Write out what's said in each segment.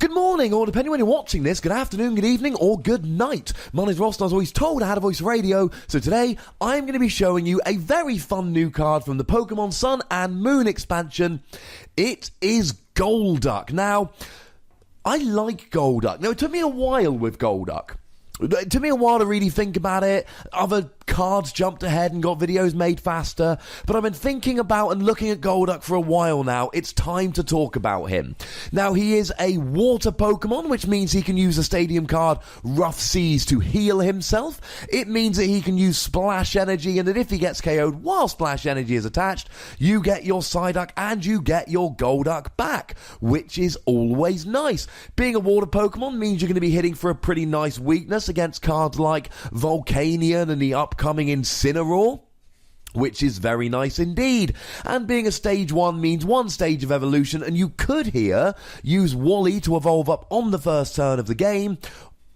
Good morning, or depending when you're watching this, good afternoon, good evening, or good night. My name's Ross, and I was always told I had a voice radio, so today I'm going to be showing you a very fun new card from the Pokemon Sun and Moon expansion. It is Golduck. Now, I like Golduck. Now, it took me a while with Golduck. It took me a while to really think about it. Other cards jumped ahead and got videos made faster. But I've been thinking about and looking at Golduck for a while now. It's time to talk about him. Now, he is a water Pokemon, which means he can use the stadium card Rough Seas to heal himself. It means that he can use Splash Energy, and that if he gets KO'd while Splash Energy is attached, you get your Psyduck and you get your Golduck back, which is always nice. Being a water Pokemon means you're going to be hitting for a pretty nice weakness against cards like Volcanion and the upcoming Incineroar, which is very nice indeed. And being a stage 1 means one stage of evolution, and you could here use Wally to evolve up on the first turn of the game,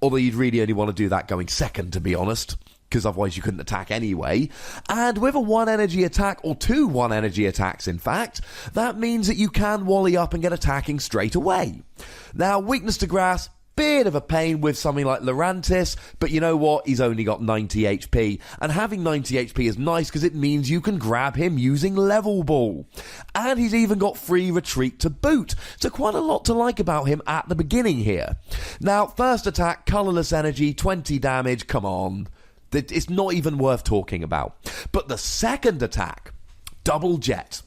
although you'd really only want to do that going second, to be honest, because otherwise you couldn't attack anyway. And with a 1 energy attack, or 2 1 energy attacks in fact, that means that you can Wally up and get attacking straight away. Now, weakness to grass, bit of a pain with something like Lurantis, but you know what? He's only got 90 HP, and having 90 HP is nice because it means you can grab him using Level Ball. And he's even got free retreat to boot, so quite a lot to like about him at the beginning here. Now, first attack, Colorless Energy, 20 damage, come on. It's not even worth talking about. But the second attack, Double Jet.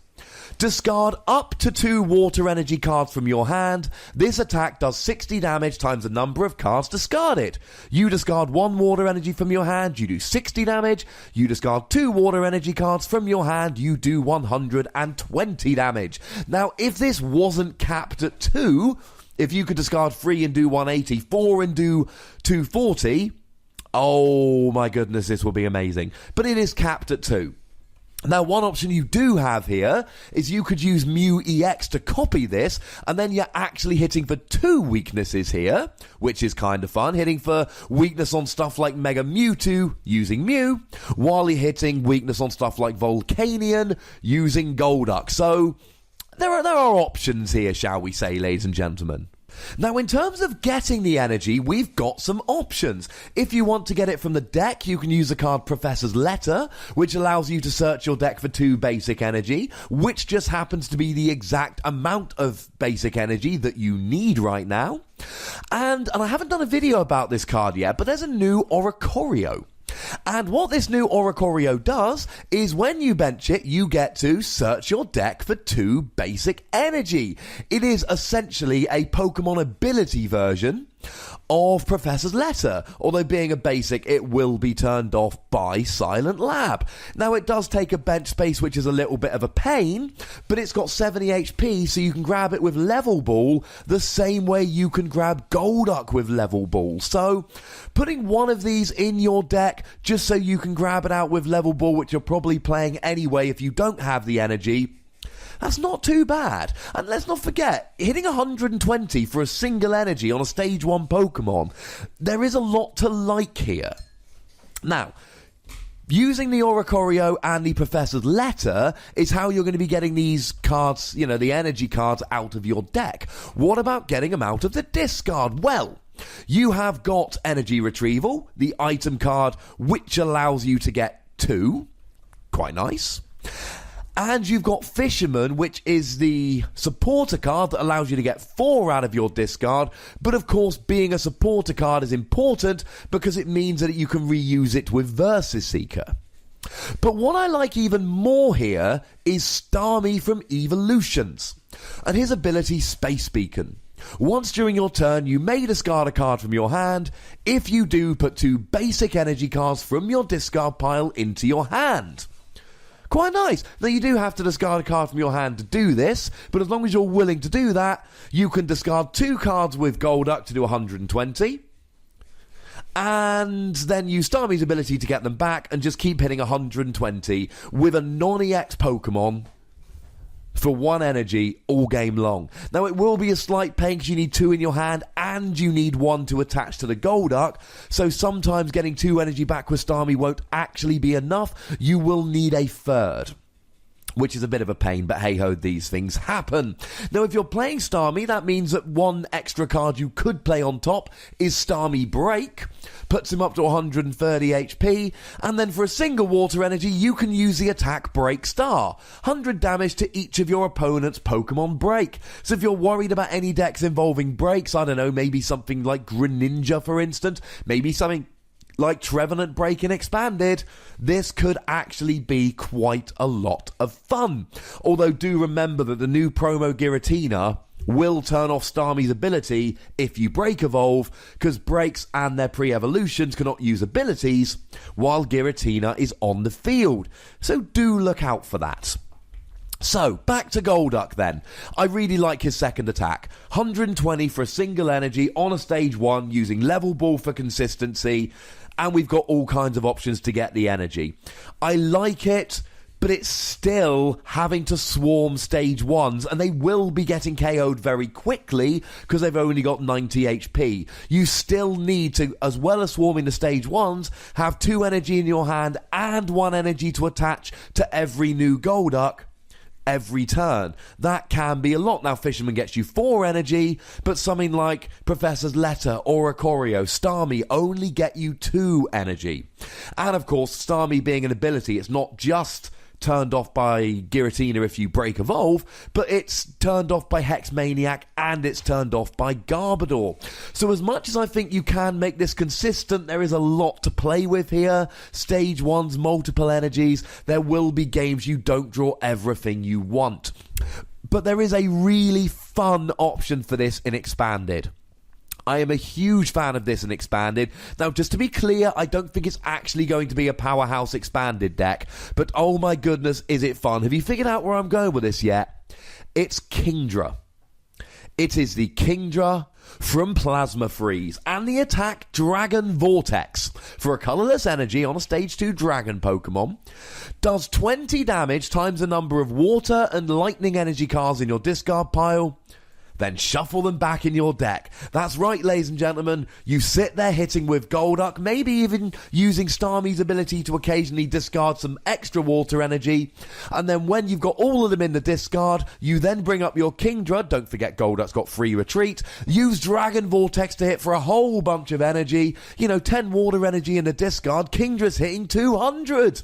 Discard up to 2 water energy cards from your hand. This attack does 60 damage times the number of cards discarded. You discard 1 water energy from your hand, you do 60 damage. You discard 2 water energy cards from your hand, you do 120 damage. Now, if this wasn't capped at 2, if you could discard 3 and do 180, 4 and do 240, oh my goodness, this will be amazing. But it is capped at 2. Now, one option you do have here is you could use Mew EX to copy this, and then you're actually hitting for 2 weaknesses here, which is kind of fun, hitting for weakness on stuff like Mega Mewtwo using Mew, while you're hitting weakness on stuff like Volcanion using Golduck. So, there are options here, shall we say, ladies and gentlemen. Now, in terms of getting the energy, we've got some options. If you want to get it from the deck, you can use the card Professor's Letter, which allows you to search your deck for 2 basic energy, which just happens to be the exact amount of basic energy that you need right now. And I haven't done a video about this card yet, but there's a new Oricorio. And what this new Oricorio does is when you bench it, you get to search your deck for 2 basic energy. It is essentially a Pokemon ability version of Professor's Letter, although being a basic, it will be turned off by Silent Lab. Now, it does take a bench space, which is a little bit of a pain, but it's got 70 HP, so you can grab it with Level Ball the same way you can grab Golduck with Level Ball. So, putting one of these in your deck just so you can grab it out with Level Ball, which you're probably playing anyway if you don't have the energy, that's not too bad. And let's not forget, hitting 120 for a single energy on a stage 1 Pokemon, there is a lot to like here. Now, using the Oricorio and the Professor's Letter is how you're going to be getting these cards, you know, the energy cards out of your deck. What about getting them out of the discard? Well, you have got Energy Retrieval, the item card, which allows you to get 2. Quite nice. And you've got Fisherman, which is the supporter card that allows you to get 4 out of your discard. But of course, being a supporter card is important because it means that you can reuse it with Versus Seeker. But what I like even more here is Starmie from Evolutions, and his ability Space Beacon. Once during your turn, you may discard a card from your hand. If you do, put 2 basic energy cards from your discard pile into your hand. Quite nice. Now, you do have to discard a card from your hand to do this, but as long as you're willing to do that, you can discard 2 cards with Golduck to do 120, and then use Starmie's ability to get them back and just keep hitting 120 with a non-EX Pokemon for 1 energy all game long. Now, it will be a slight pain because you need 2 in your hand and you need 1 to attach to the Golduck, so sometimes getting 2 energy back with Starmie won't actually be enough. You will need a 3rd. which is a bit of a pain, but hey-ho, these things happen. Now, if you're playing Starmie, that means that one extra card you could play on top is Starmie Break, puts him up to 130 HP, and then for a single water energy, you can use the attack Break Star. 100 damage to each of your opponent's Pokemon Break. So if you're worried about any decks involving breaks, I don't know, maybe something like Greninja, for instance, maybe something like Trevenant Break-In Expanded, this could actually be quite a lot of fun. Although do remember that the new promo Giratina will turn off Starmie's ability if you Break Evolve, because breaks and their pre-evolutions cannot use abilities while Giratina is on the field. So do look out for that. So, back to Golduck then. I really like his second attack. 120 for a single energy on a stage 1 using level ball for consistency, and we've got all kinds of options to get the energy. I like it, but it's still having to swarm stage 1s, and they will be getting KO'd very quickly because they've only got 90 HP. You still need to, as well as swarming the stage 1s, have 2 energy in your hand and 1 energy to attach to every new Golduck every turn. That can be a lot. Now, Fisherman gets you 4 energy, but something like Professor's Letter or Ikorio, Starmie only get you 2 energy. And of course, Starmie being an ability, it's not just turned off by Giratina if you Break Evolve, but it's turned off by Hex Maniac and it's turned off by Garbodor. So as much as I think you can make this consistent, there is a lot to play with here. Stage 1's multiple energies. There will be games you don't draw everything you want. But there is a really fun option for this in Expanded. I am a huge fan of this in Expanded. Now, just to be clear, I don't think it's actually going to be a powerhouse Expanded deck, but oh my goodness, is it fun. Have you figured out where I'm going with this yet? It's Kingdra. It is the Kingdra from Plasma Freeze, and the attack Dragon Vortex for a colourless energy on a stage 2 Dragon Pokemon. Does 20 damage times the number of water and lightning energy cards in your discard pile. Then shuffle them back in your deck. That's right, ladies and gentlemen. You sit there hitting with Golduck, maybe even using Starmie's ability to occasionally discard some extra water energy. And then when you've got all of them in the discard, you then bring up your Kingdra. Don't forget Golduck's got free retreat. Use Dragon Vortex to hit for a whole bunch of energy. 10 water energy in the discard. Kingdra's hitting 200.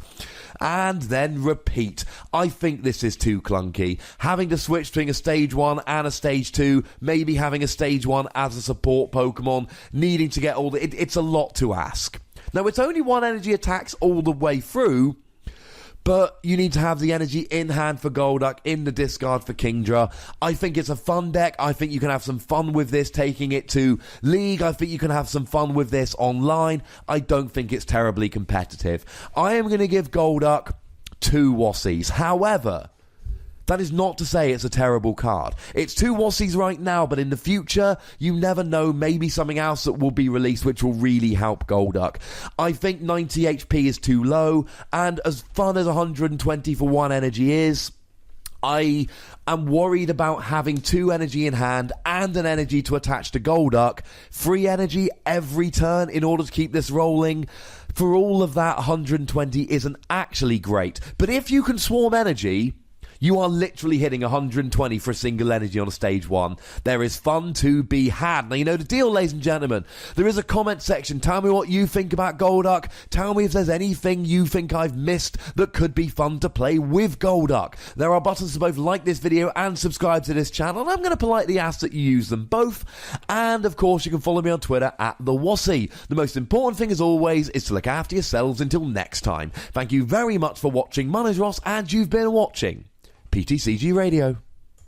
And then repeat. I think this is too clunky. Having to switch between a stage 1 and a stage 2, maybe having a stage 1 as a support Pokemon, needing to get all the... It's a lot to ask. Now, it's only 1 energy attacks all the way through, but you need to have the energy in hand for Golduck, in the discard for Kingdra. I think it's a fun deck. I think you can have some fun with this, taking it to League. I think you can have some fun with this online. I don't think it's terribly competitive. I am going to give Golduck 2 Wassies. However, that is not to say it's a terrible card. It's 2 Wassies right now, but in the future, you never know, maybe something else that will be released which will really help Golduck. I think 90 HP is too low, and as fun as 120 for 1 energy is, I am worried about having 2 energy in hand and an energy to attach to Golduck. Free energy every turn in order to keep this rolling. For all of that, 120 isn't actually great. But if you can swarm energy, you are literally hitting 120 for a single energy on a stage 1. There is fun to be had. Now, you know the deal, ladies and gentlemen. There is a comment section. Tell me what you think about Golduck. Tell me if there's anything you think I've missed that could be fun to play with Golduck. There are buttons to both like this video and subscribe to this channel, and I'm going to politely ask that you use them both. And, of course, you can follow me on Twitter at @TheWassie. The most important thing, as always, is to look after yourselves until next time. Thank you very much for watching. My name's Ross, and you've been watching PTCG Radio.